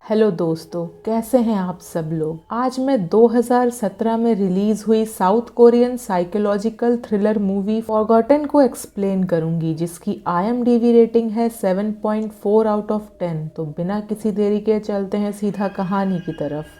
Hello दोस्तों, कैसे हैं आप सब लोग। आज मैं 2017 में रिलीज हुई south Korean psychological thriller movie forgotten को एक्सप्लेन करूंगी, जिसकी IMDb रेटिंग है 7.4 आउट ऑफ 10। तो बिना किसी देरी के चलते हैं सीधा कहानी की तरफ।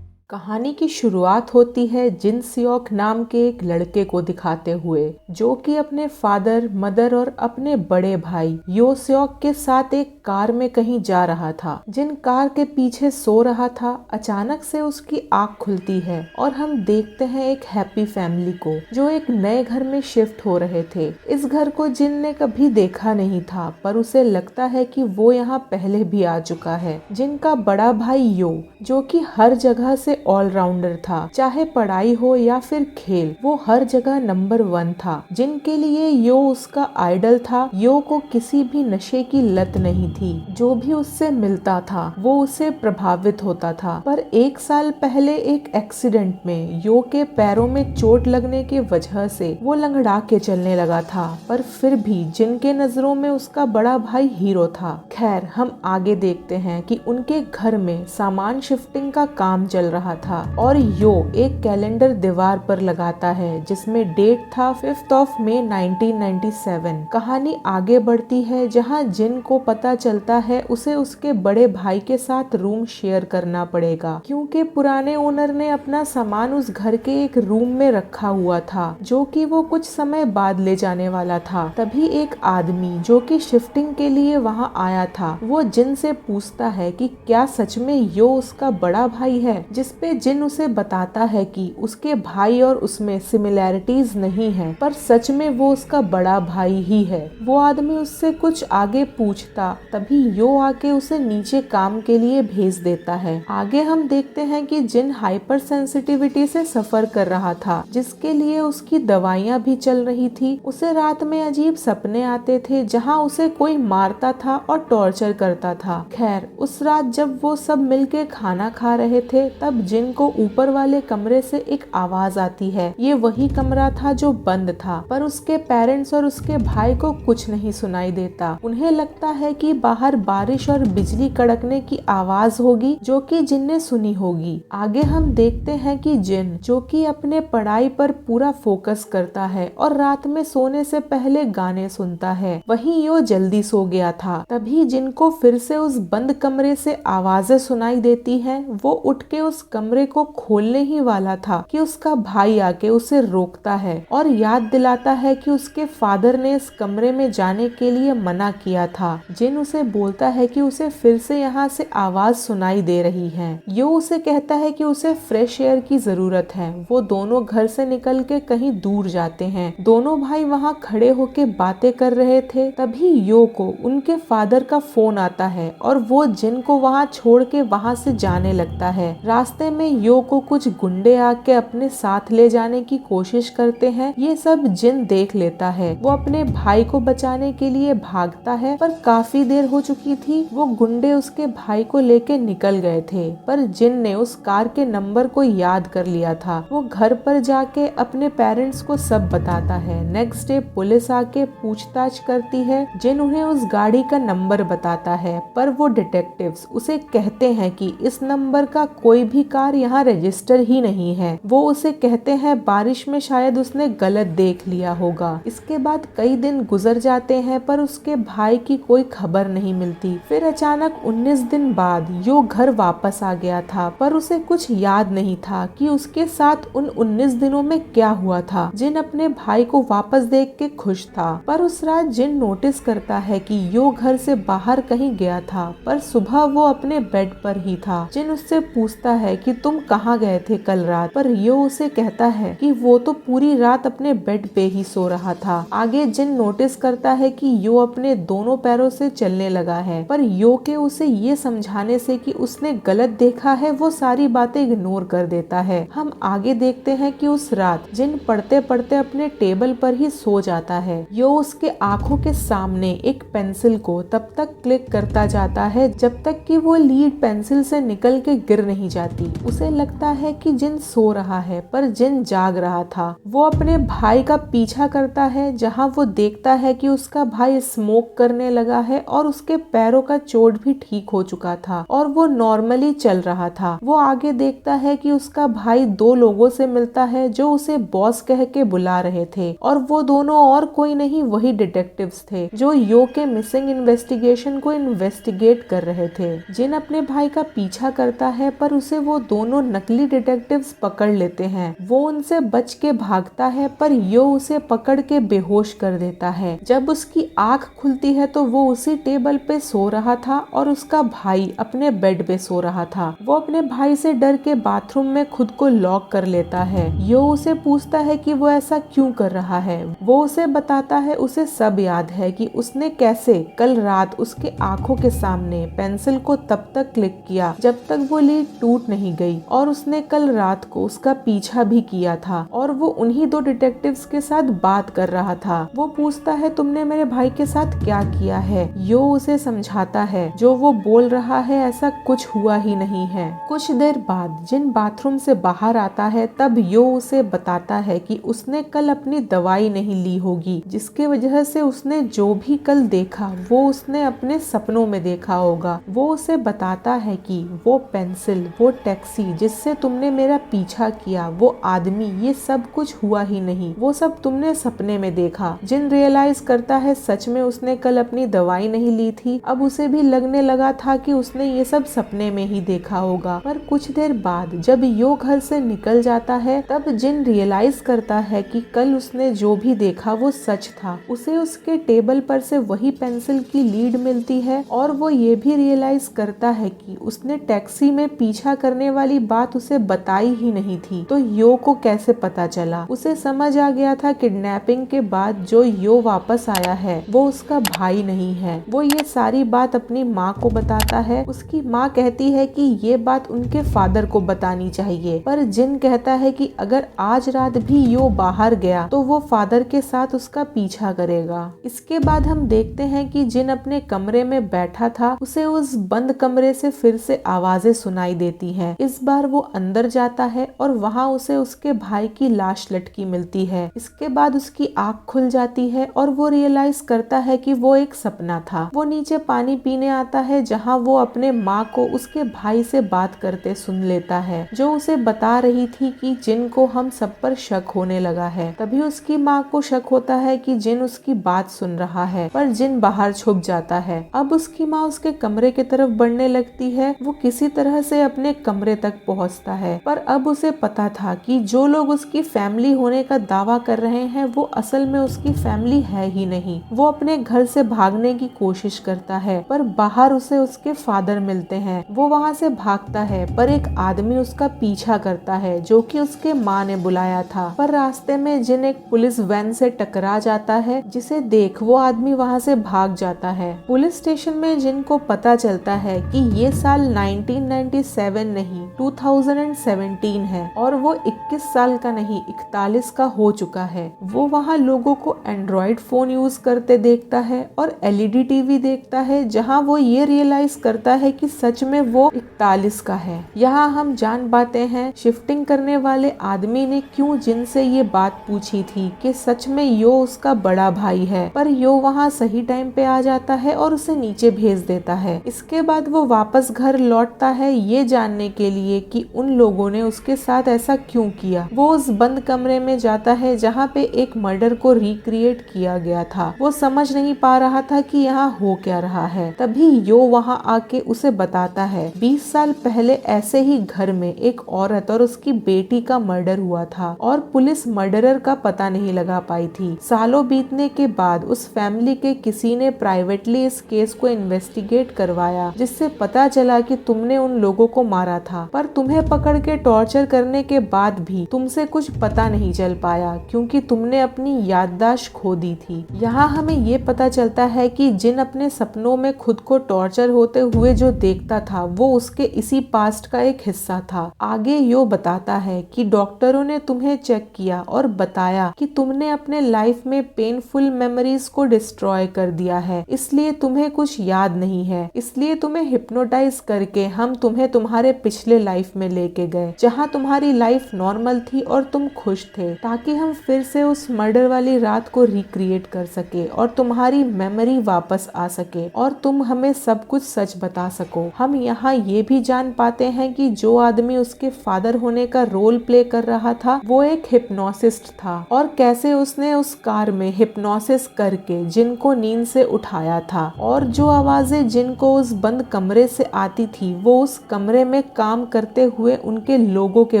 कहानी की शुरुआत होती है जिन सियोक नाम के एक लड़के को दिखाते हुए, जो कि अपने फादर, मदर और अपने बड़े भाई यो सियोक के साथ एक कार में कहीं जा रहा था। जिन कार के पीछे सो रहा था, अचानक से उसकी आंख खुलती है और हम देखते हैं एक हैप्पी फैमिली को जो एक नए घर में शिफ्ट हो रहे थे। इस घर को जिन ने कभी देखा नहीं था, पर उसे लगता है कि वो यहाँ पहले भी आ चुका है। जिनका बड़ा भाई यो, जो कि हर जगह से ऑलराउंडर था, चाहे पढ़ाई हो या फिर खेल, वो हर जगह नंबर 1 था। जिनके लिए यो उसका आइडल था। यो को किसी भी नशे की लत नहीं थी। जो भी उससे मिलता था वो उसे प्रभावित होता था। पर 1 साल पहले एक एक्सीडेंट में यो के पैरों में चोट लगने की वजह से वो लंगड़ा के चलने लगा था। पर फिर भी जिनके नजरों में उसका बड़ा भाई हीरो था। खैर, हम आगे देखते हैं कि उनके घर में सामान शिफ्टिंग का काम चल रहा था और यो एक कैलेंडर दीवार पर लगाता है जिसमें डेट था 5th ऑफ May 1997। कहानी आगे बढ़ती है जहां जिन को पता चलता है उसे उसके बड़े भाई के साथ रूम शेयर करना पड़ेगा, क्योंकि पुराने ओनर ने अपना सामान उस घर के एक रूम में रखा हुआ था, जो कि वो कुछ समय बाद ले जाने वाला था। तभी एक आदमी जो कि शिफ्टिंग के लिए वहां आया था, वो जिन से पूछता है कि क्या सच में यो उसका बड़ा भाई है, जिसपे जिन उसे बताता है कि उसके भाई और उसमें सिमिलैरिटीज नहीं है, पर सच में वो उसका बड़ा भाई ही है। वो आदमी उससे कुछ आगे पूछता, तभी यो आके उसे नीचे काम के लिए भेज देता है। आगे हम देखते हैं कि जिन हाइपर सेंसिटिविटी से सफर कर रहा था, जिसके लिए उसकी दवाइयां भी चल रही थी। उसे रात में अजीब सपने आते थे जहां उसे कोई मारता था और टॉर्चर करता था। खैर, उस रात जब वो सब मिलके खाना खा रहे थे, तब जिन को ऊपर वाले कमरे से एक आवाज आती है। ये वही कमरा था जो बंद था, पर उसके पेरेंट्स और उसके भाई को कुछ नहीं सुनाई देता। उन्हें लगता है कि बाहर बारिश और बिजली कड़कने की आवाज होगी, जो कि जिन ने सुनी होगी। आगे हम देखते हैं कि जिन, जो कि अपने पढ़ाई पर पूरा फोकस करता है और रात में सोने से पहले गाने सुनता है, वहीं यो जल्दी सो गया था। तभी जिन को फिर से उस बंद कमरे से आवाजें सुनाई देती हैं। वो उठ के उस कमरे को खोलने ही वाला था कि उसका भाई आके उसे रोकता है और याद दिलाता है कि उसके फादर ने इस कमरे में जाने के लिए मना किया था। जिन उसे बोलता है कि उसे फिर से यहाँ से आवाज सुनाई दे रही है। यो उसे कहता है कि उसे फ्रेश एयर की जरूरत है। वो दोनों घर से निकल के कहीं दूर जाते हैं। दोनों भाई वहाँ खड़े होके बातें कर रहे थे। तभी यो को उनके फादर का फोन आता है और वो जिन को वहाँ छोड़ के वहाँ से जाने लगता है। रास्ते में यो को कुछ गुंडे आके अपने साथ ले जाने की कोशिश करते हैं। ये सब जिन देख लेता है। वो अपने भाई को बचाने के लिए भागता है, पर काफी देर हो चुकी थी। वो गुंडे उसके भाई को लेके निकल गए थे, पर जिन ने उस कार के नंबर को याद कर लिया था। वो घर पर जाके अपने पेरेंट्स को सब बताता है। नेक्स्ट डे पुलिस आके पूछताछ करती है। जिन उन्हें उस गाड़ी का नंबर बताता है, पर वो डिटेक्टिव्स उसे कहते हैं कि इस नंबर का कोई भी कार यहाँ रजिस्टर ही नहीं है। वो उसे कहते हैं बारिश में शायद उसने गलत देख लिया होगा। इसके बाद कई दिन गुजर जाते हैं, पर उसके भाई की कोई खबर नहीं मिलती। फिर अचानक 19 दिन बाद यो घर वापस आ गया था, पर उसे कुछ याद नहीं था कि उसके साथ उन 19 दिनों में क्या हुआ था। जिन अपने भाई को वापस देख के खुश था, पर उस रात जिन नोटिस करता है कि यो घर से बाहर कहीं गया था, पर सुबह वो अपने बेड पर ही था। जिन उससे पूछता है कि तुम कहाँ गए थे कल रात, पर यो उसे कहता है कि वो तो पूरी रात अपने बेड पे ही सो रहा था। आगे जिन नोटिस करता है कि यो अपने दोनों पैरों से चलने लगा है, पर यो के उसे ये समझाने से कि उसने गलत देखा है, वो सारी बातें इग्नोर कर देता है। हम आगे देखते हैं कि उस रात जिन पढ़ते पढ़ते अपने टेबल पर ही सो जाता है। यो उसके आंखों के सामने एक पेंसिल को तब तक क्लिक करता जाता है जब तक कि वो लीड पेंसिल से निकल के गिर नहीं जाती। उसे लगता है कि जिन सो रहा है पर जिन जाग रहा था। वो अपने भाई का पीछा करता है, जहाँ वो देखता है कि उसका भाई स्मोक करने लगा है और उसके पैरों का चोट भी ठीक हो चुका था और वो नॉर्मली चल रहा था। वो आगे देखता है कि उसका भाई दो लोगों से मिलता है जो उसे बॉस कह के बुला रहे थे और वो दोनों और कोई नहीं, वही डिटेक्टिव्स थे जो यो के मिसिंग इन्वेस्टिगेशन को इन्वेस्टिगेट कर रहे थे। जिन अपने भाई का पीछा करता है पर उसे वो दोनों नकली डिटेक्टिव्स पकड़ लेते हैं। वो उनसे बच के भागता है पर यो उसे पकड़ के बेहोश कर देता है। जब उसकी आंख खुलती है तो वो उसी टेबल पे सो रहा था और उसका भाई अपने बेड पे सो रहा था। वो अपने भाई से डर के बाथरूम में खुद को लॉक कर लेता है। यो उसे पूछता है कि वो ऐसा क्यों कर रहा है। वो उसे बताता है उसे सब याद है कि उसने कैसे कल रात उसके आंखों के सामने पेंसिल को तब तक क्लिक किया जब तक वो लीड टूट नहीं गई और उसने कल रात को उसका पीछा भी किया था और वो उन्हीं दो डिटेक्टिव्स के साथ बात कर रहा था। वो पूछता है तुमने मेरे भाई के साथ क्या किया है। यो उसे समझाता है जो वो बोल रहा है ऐसा कुछ हुआ ही नहीं है। कुछ देर बाद जिन बाथरूम से बाहर आता है तब यो उसे बताता है कि उसने कल अपनी दवाई नहीं ली होगी, जिसके वजह से उसने जो भी कल देखा वो उसने अपने सपनों में देखा होगा। वो उसे बताता है कि वो पेंसिल, वो टैक्सी जिससे तुमने मेरा पीछा किया, वो आदमी, ये सब कुछ हुआ ही नहीं, वो सब तुमने सपने में देखा। जिन रियलाइज करता है सच में उसने कल अपनी दवाई नहीं ली थी। अब उसे भी लगने लगा था कि उसने ये सब सपने में ही देखा होगा। पर कुछ देर बाद जब यो घर से निकल जाता है तब जिन रियलाइज करता है कि कल उसने जो भी देखा वो सच था। उसे उसके टेबल पर से वही पेंसिल की लीड मिलती है और वो ये भी रियलाइज करता है कि उसने टैक्सी में पीछा करने वाली बात उसे बताई ही नहीं थी। तो यो को कैसे पता चला? उसे समझ आ गया था किडनैपिंग के बाद जो यो वापस आया है वो उसका भाई नहीं है। वो ये सारी बात अपनी माँ को बताता है। उसकी माँ कहती है कि ये बात उनके फादर को बतानी चाहिए, पर जिन कहता है कि अगर आज रात भी यो बाहर गया तो वो फादर के साथ उसका पीछा करेगा। इसके बाद हम देखते हैं कि जिन अपने कमरे में बैठा था उसे उस बंद कमरे से फिर से आवाजें सुनाई देती हैं। इस बार वो अंदर जाता है और वहाँ उसे उसके भाई की लाश लटकी मिलती है। इसके बाद उसकी आँख खुल जाती है और वो रियलाइज करता है कि वो एक सपना था। वो नीचे पानी पीने आता है जहाँ वो अपने माँ को उसके भाई से बात करते सुन लेता है, जो उसे बता रही थी कि जिन को हम सब पर शक होने लगा है। तभी उसकी माँ को शक होता है कि जिन उसकी बात सुन रहा है, पर जिन बाहर छुप जाता है। अब उसकी माँ उसके कमरे की तरफ बढ़ने लगती है। वो किसी तरह से अपने कमरे तक पहुँचता है, पर अब उसे पता था कि जो लोग उसकी फैमिली होने का दावा कर रहे हैं वो असल में उसकी फैमिली है ही नहीं। वो अपने घर से भागने की कोशिश करता है पर बाहर उसे उसके फादर मिलते हैं। वो वहाँ से भागता है पर एक आदमी उसका पीछा करता है जो कि उसके माँ ने बुलाया था। पर रास्ते में जिन एक पुलिस वैन से टकरा जाता है, जिसे देख वो आदमी वहाँ से भाग जाता है। पुलिस स्टेशन में जिन को पता चलता है कि ये साल 1997 नहीं 2017 है और वो 21 साल का नहीं 41 का हो चुका है। वो वहाँ लोगों को एंड्रॉइड फोन यूज करते देखता है और एलईडी टीवी देखता है, जहाँ वो ये रियलाइज करता है कि सच में वो 41 का है। यहाँ हम जान पाते हैं शिफ्टिंग करने वाले आदमी ने क्यों जिन से ये बात पूछी थी कि सच में यो उसका बड़ा भाई है। पर यो वहाँ सही टाइम पे आ जाता है और उसे नीचे भेज देता है। इसके बाद वो वापस घर लौटता है ये जानने के लिए कि उन लोगों ने उसके साथ ऐसा क्यों किया। वो उस बंद कमरे में जाता है जहाँ पे एक मर्डर को रिक्रिएट किया गया था। वो समझ नहीं पा रहा था कि यहाँ हो क्या रहा है। तभी यो वहाँ आके उसे बताता है 20 साल पहले ऐसे ही घर में एक औरत और उसकी बेटी का मर्डर हुआ था और पुलिस मर्डरर का पता नहीं लगा पाई थी। सालों बीतने के बाद उस फैमिली के किसी ने प्राइवेटली इस केस को इन्वेस्टिगेट करवाया, जिससे पता चला कि तुमने उन लोगों को मारा था, पर तुम्हें पकड़ के टॉर्चर करने के बाद भी तुमसे कुछ पता नहीं चल पाया क्योंकि तुमने अपनी याददाश्त खो दी थी। यहाँ हमें ये पता चलता है कि जिन अपने सपनों में खुद को टॉर्चर होते हुए जो देखता था वो उसके इसी पास्ट का एक हिस्सा था। आगे यो बताता है कि डॉक्टरों ने तुम्हें चेक किया और बताया कि तुमने अपने लाइफ में पेनफुल मेमोरीज को डिस्ट्रॉय कर दिया है, इसलिए तुम्हें कुछ याद नहीं है। इसलिए तुम्हें हिप्नोटाइज करके हम तुम्हें तुम्हारे पिछले लाइफ में लेके गए जहाँ तुम्हारी लाइफ नॉर्मल थी और तुम खुश थे, ताकि हम फिर से उस मर्डर वाली रात को रिक्रिएट कर सके और तुम्हारी मेमोरी वापस आ सके और तुम हमें सब कुछ सच बता सको। हम यहाँ ये भी जान पाते हैं कि जो आदमी उसके फादर होने का रोल प्ले कर रहा था वो एक हिप्नोसिस्ट था और कैसे उसने उस कार में हिप्नोसिस करके जिन को नींद से उठाया था और जो आवाजें जिन को उस बंद कमरे से आती थी वो उस कमरे में काम करते हुए उनके लोगों के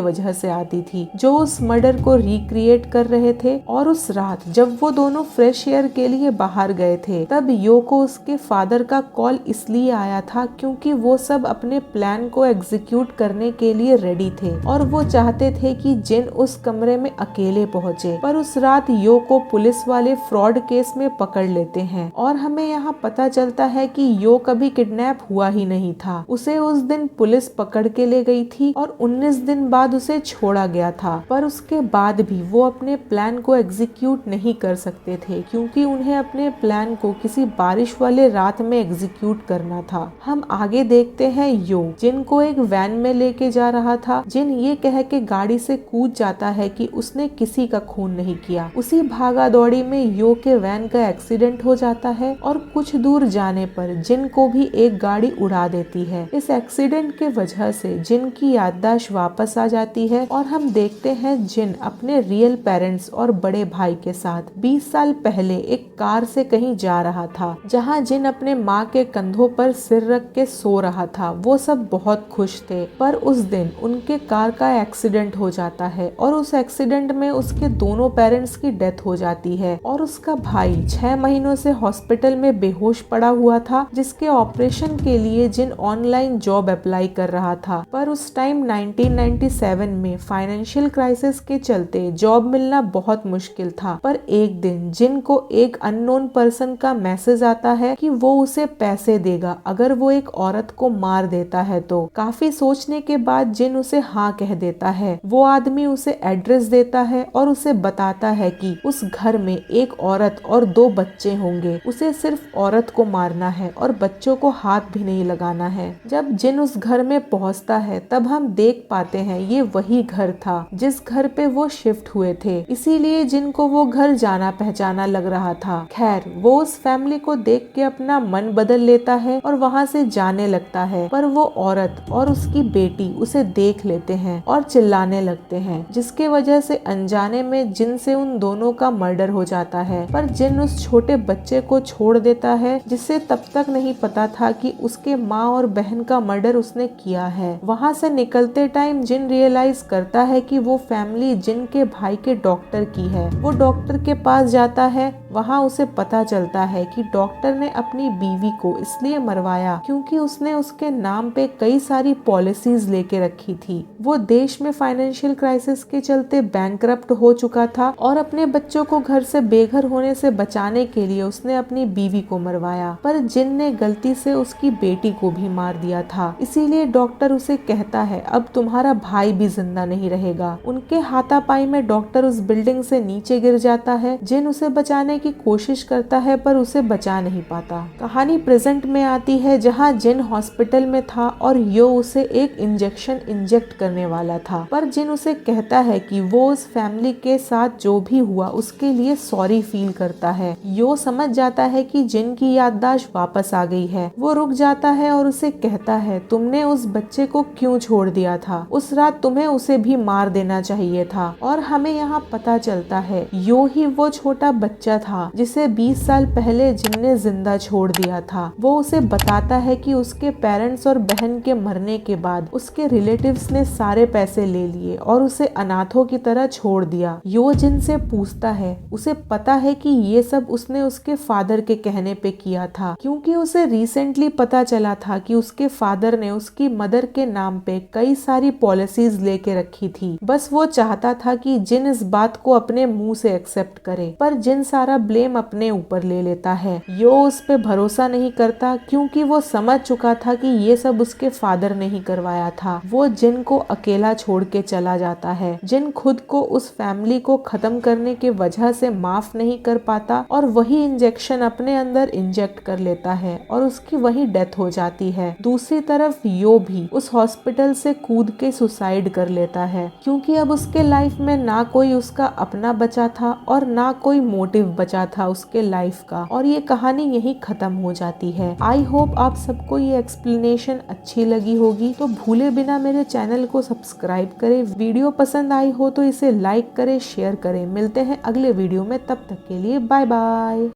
वजह से आती थी जो उस मर्डर को रिक्रिएट कर रहे थे। और उस रात जब वो दोनों फ्रेश एयर के लिए बाहर गए थे तब यो को उसके फादर का कॉल इसलिए आया था क्योंकि वो सब अपने प्लान को एग्जीक्यूट करने के लिए रेडी थे और वो चाहते थे कि जिन उस कमरे में अकेले पहुंचे। पर उस रात यो को पुलिस वाले फ्रॉड केस में पकड़ लेते हैं और हमें यहाँ पता चलता है कि यो कभी किडनैप हुआ ही नहीं था। उसे उस दिन पुलिस पकड़ के ले गई थी और 19 दिन बाद उसे छोड़ा गया था। पर उसके बाद भी वो अपने प्लान को एग्जीक्यूट नहीं कर सकते थे क्योंकि उन्हें अपने प्लान को किसी बारिश वाले रात में एग्जीक्यूट करना था। हम आगे देखते हैं यो जिन को एक वैन में लेके जा रहा था। जिन ये कह के गाड़ी से कूद जाता है कि उसने किसी का खून नहीं किया। उसी भागा दौड़ी में यो के वैन का एक्सीडेंट हो जाता है और कुछ दूर जाने पर जिन को भी एक गाड़ी उड़ा देती है। इस एक्सीडेंट के वजह से जिन की याददाश्त वापस आ जाती है और हम देखते हैं जिन अपने रियल पेरेंट्स और बड़े भाई के साथ 20 साल पहले एक कार से कहीं जा रहा था जहां जिन अपने माँ के कंधों पर सिर रख के सो रहा था। वो सब बहुत खुश थे पर उस दिन उनके कार का एक्सीडेंट हो जाता है और उस एक्सीडेंट में उसके दोनों पेरेंट्स की डेथ हो जाती है और उसका भाई 6 महीनों से हॉस्पिटल में बेहोश पड़ा हुआ था जिसके ऑपरेशन के लिए जिन ऑनलाइन जॉब अप्लाई कर रहा था। पर उस टाइम 1997 में फाइनेंशियल क्राइसिस के चलते जॉब मिलना बहुत मुश्किल था। पर एक दिन जिन को एक अननोन पर्सन का मैसेज आता है कि वो उसे पैसे देगा अगर वो एक औरत को मार देता है। तो काफी सोचने के बाद जिन उसे हाँ कह देता है। वो आदमी उसे एड्रेस देता है और उसे बताता है कि उस घर में एक औरत और 2 बच्चे होंगे। उसे सिर्फ औरत को मारना है और बच्चों को हाथ भी नहीं लगाना है। जब जिन उस घर में पहुंचता है तब हम देख पाते हैं ये वही घर था जिस घर पे वो शिफ्ट हुए थे, इसीलिए जिन को वो घर जाना पहचाना लग रहा था। खैर वो उस फैमिली को देख के अपना मन बदल लेता है और वहाँ से जाने लगता है। पर वो औरत और उसकी बेटी उसे देख लेते हैं और चिल्लाने लगते हैं जिसके वजह से अनजाने में जिन से उन दोनों का मर्डर हो जाता है। पर जिन उस छोटे बच्चे को छोड़ देता है जिससे तब तक नहीं पता था कि उसके माँ और बहन का मर्डर उसने किया है। वहाँ से निकलते टाइम जिन रियलाइज करता है कि वो फैमिली जिन के भाई के डॉक्टर की है। वो डॉक्टर के पास जाता है। वहाँ उसे पता चलता है कि डॉक्टर ने अपनी बीवी को इसलिए मरवाया क्योंकि उसने उसके नाम पे कई सारी पॉलिसीज लेके रखी थी। वो देश में फाइनेंशियल क्राइसिस के चलते बैंकरप्ट हो चुका था और अपने बच्चों को घर से बेघर होने से बचाने के लिए उसने अपनी बीवी को मरवाया। पर जिन ने गलती से उसकी बेटी को भी मार दिया था, इसीलिए डॉक्टर उसे कहता है अब तुम्हारा भाई भी जिंदा नहीं रहेगा। उनके हाथापाई में डॉक्टर उस बिल्डिंग से नीचे गिर जाता है। जिन उसे बचाने की कोशिश करता है पर उसे बचा नहीं पाता। कहानी प्रेजेंट में आती है जहाँ जिन हॉस्पिटल में था और यो उसे एक इंजेक्शन इंजेक्ट करने वाला था। पर जिन उसे कहता है कि वो उस फैमिली के साथ जो भी हुआ उसके लिए सॉरी फील करता है। यो समझ जाता है कि जिन की याददाश्त वापस आ गई है। वो रुक जाता है और उसे कहता है तुमने उस बच्चे को क्यों छोड़ दिया था? उस रात तुम्हें उसे भी मार देना चाहिए था। और हमें यहाँ पता चलता है यो ही वो छोटा बच्चा था जिसे 20 साल पहले जिन ने जिंदा छोड़ दिया था। वो उसे बताता है कि उसके पेरेंट्स और बहन के मरने के बाद उसके रिलेटिव्स ने सारे पैसे ले लिए और उसे अनाथों की तरह छोड़ दिया। यो जिन से पूछता है, उसे पता है कि ये सब उसने उसके फादर के कहने पे किया था क्योंकि उसे रिसेंटली पता चला था कि उसके फादर ने उसकी मदर के नाम पे कई सारी पॉलिसीज लेके रखी थी। बस वो चाहता था कि जिन इस बात को अपने मुंह से एक्सेप्ट करे। पर जिन सारा ब्लेम अपने ऊपर ले लेता है। यो उस पे भरोसा नहीं करता क्योंकि वो समझ चुका था कि ये सब उसके फादर ने ही करवाया था। वो जिन को अकेला छोड़ के चला जाता है। जिन खुद को उस फैमिली को खत्म करने के वजह से माफ नहीं कर पाता और वही इंजेक्शन अपने अंदर इंजेक्ट कर लेता है और उसकी वही डेथ हो जाती है। दूसरी तरफ यो भी उस हॉस्पिटल से कूद के सुसाइड कर लेता है, क्योंकि अब उसके लाइफ में ना कोई उसका अपना बचा था और ना कोई मोटिव बचा था उसके लाइफ का, और ये कहानी यही खत्म हो जाती है। आई होप आप सबको ये एक्सप्लेनेशन अच्छी लगी होगी, तो भूले बिना मेरे चैनल को सब्सक्राइब करें। वीडियो पसंद आई हो तो इसे लाइक करें, शेयर करें। मिलते हैं अगले वीडियो में, तब तक के लिए बाय बाय।